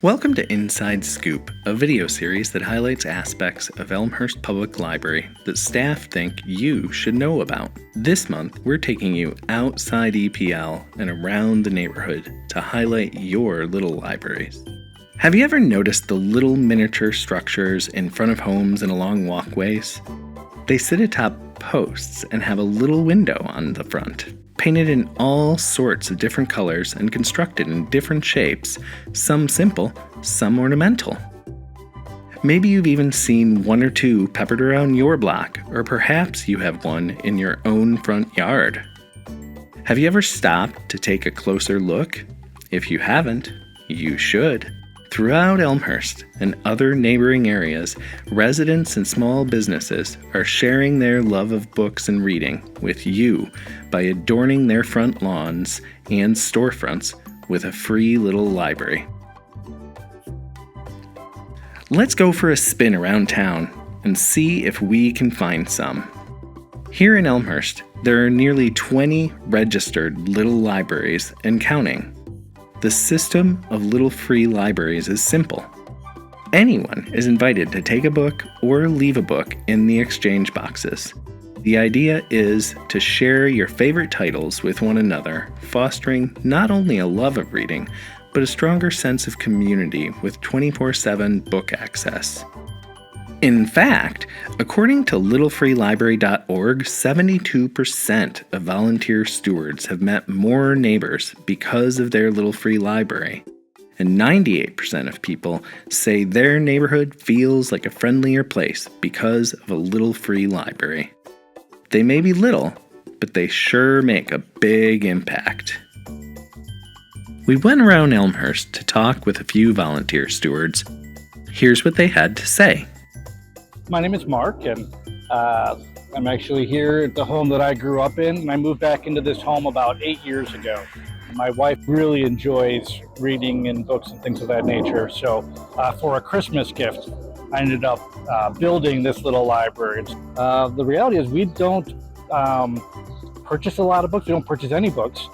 Welcome to Inside Scoop, a video series that highlights aspects of Elmhurst Public Library that staff think you should know about. This month, we're taking you outside EPL and around the neighborhood to highlight your little libraries. Have you ever noticed the little miniature structures in front of homes and along walkways? They sit atop posts and have a little window on the front. Painted in all sorts of different colors and constructed in different shapes, some simple, some ornamental. Maybe you've even seen one or two peppered around your block, or perhaps you have one in your own front yard. Have you ever stopped to take a closer look? If you haven't, you should. Throughout Elmhurst and other neighboring areas, residents and small businesses are sharing their love of books and reading with you by adorning their front lawns and storefronts with a free little library. Let's go for a spin around town and see if we can find some. Here in Elmhurst, there are nearly 20 registered little libraries and counting. The system of little free libraries is simple. Anyone is invited to take a book or leave a book in the exchange boxes. The idea is to share your favorite titles with one another, fostering not only a love of reading, but a stronger sense of community with 24/7 book access. In fact, according to littlefreelibrary.org, 72% of volunteer stewards have met more neighbors because of their Little Free Library. And 98% of people say their neighborhood feels like a friendlier place because of a Little Free Library. They may be little, but they sure make a big impact. We went around Elmhurst to talk with a few volunteer stewards. Here's what they had to say. My name is Mark, and I'm actually here at the home that I grew up in, and I moved back into this home about 8 years ago. My wife really enjoys reading and books and things of that nature, so for a Christmas gift, I ended up building this little library. The reality is we don't purchase a lot of books. We don't purchase any books.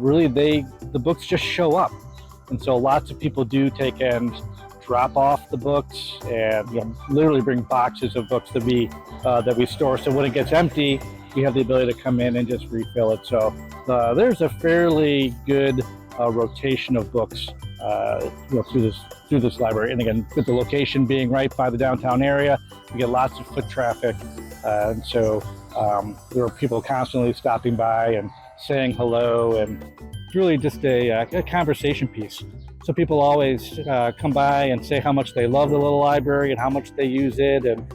Really, the books just show up, and so lots of people do take and drop off the books and literally bring boxes of books that we store. So when it gets empty, we have the ability to come in and just refill it. So there's a fairly good rotation of books through this library. And again, with the location being right by the downtown area, we get lots of foot traffic. And so there are people constantly stopping by and saying hello, and it's really just a conversation piece. So people always come by and say how much they love the little library and how much they use it, and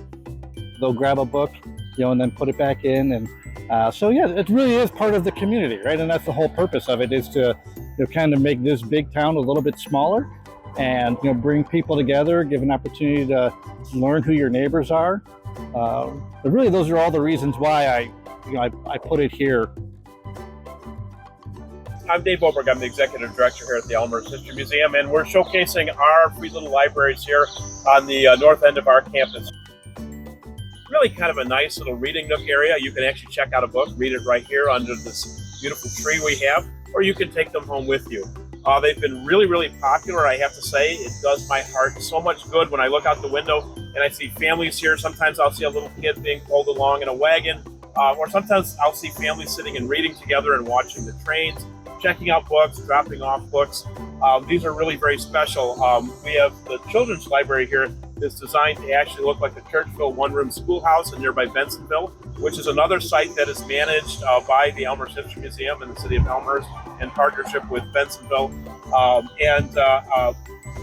they'll grab a book, and then put it back in. And so yeah, it really is part of the community, right? And that's the whole purpose of it, is to kind of make this big town a little bit smaller, and bring people together, give an opportunity to learn who your neighbors are. But really, those are all the reasons why I put it here. I'm Dave Boberg. I'm the Executive Director here at the Elmhurst History Museum, and we're showcasing our free little libraries here on the north end of our campus. Really kind of a nice little reading nook area. You can actually check out a book, read it right here under this beautiful tree we have, or you can take them home with you. They've been really, really popular, I have to say. It does my heart so much good when I look out the window and I see families here. Sometimes I'll see a little kid being pulled along in a wagon, or sometimes I'll see families sitting and reading together and watching the trains, checking out books, dropping off books. These are really very special. We have the children's library here is designed to actually look like the Churchville one-room schoolhouse in nearby Bensonville, which is another site that is managed by the Elmhurst History Museum and the City of Elmhurst in partnership with Bensonville.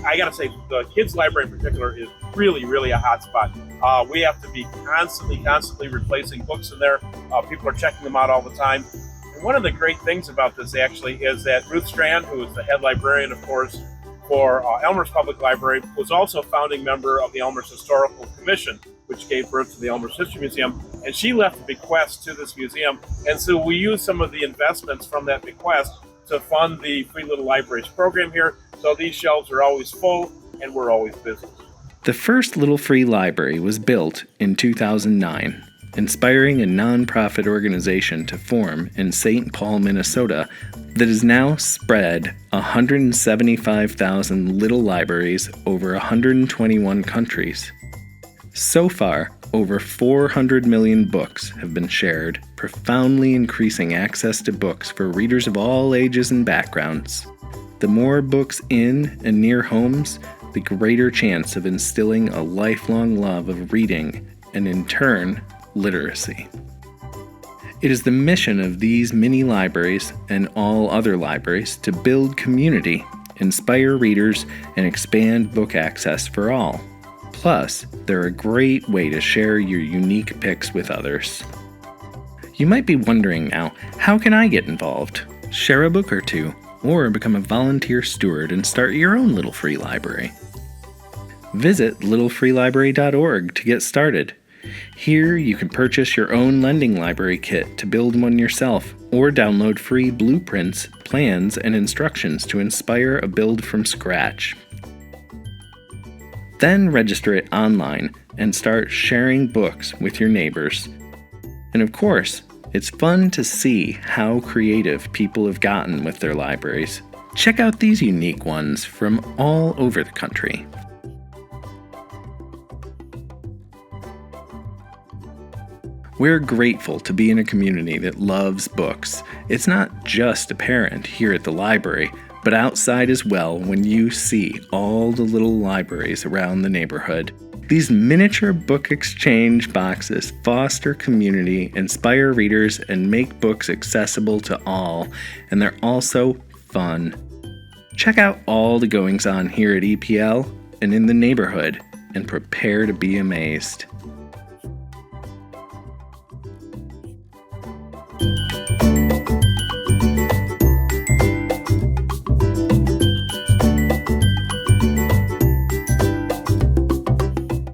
I gotta say, the kids' library in particular is really, really a hot spot. We have to be constantly replacing books in there. People are checking them out all the time. One of the great things about this actually is that Ruth Strand, who is the head librarian, of course, for Elmhurst Public Library, was also a founding member of the Elmhurst Historical Commission, which gave birth to the Elmhurst History Museum, and she left a bequest to this museum. And so we use some of the investments from that bequest to fund the Free Little Libraries program here. So these shelves are always full and we're always busy. The first Little Free Library was built in 2009. Inspiring a nonprofit organization to form in St. Paul, Minnesota, that has now spread 175,000 little libraries over 121 countries. So far, over 400 million books have been shared, profoundly increasing access to books for readers of all ages and backgrounds. The more books in and near homes, the greater chance of instilling a lifelong love of reading and, in turn, literacy. It is the mission of these mini libraries and all other libraries to build community, inspire readers, and expand book access for all. Plus, they're a great way to share your unique picks with others. You might be wondering now, how can I get involved? Share a book or two, or become a volunteer steward and start your own little free library. Visit littlefreelibrary.org to get started. Here you can purchase your own lending library kit to build one yourself, or download free blueprints, plans, and instructions to inspire a build from scratch. Then register it online and start sharing books with your neighbors. And of course, it's fun to see how creative people have gotten with their libraries. Check out these unique ones from all over the country. We're grateful to be in a community that loves books. It's not just apparent here at the library, but outside as well when you see all the little libraries around the neighborhood. These miniature book exchange boxes foster community, inspire readers, and make books accessible to all, and they're also fun. Check out all the goings-on here at EPL and in the neighborhood, and prepare to be amazed.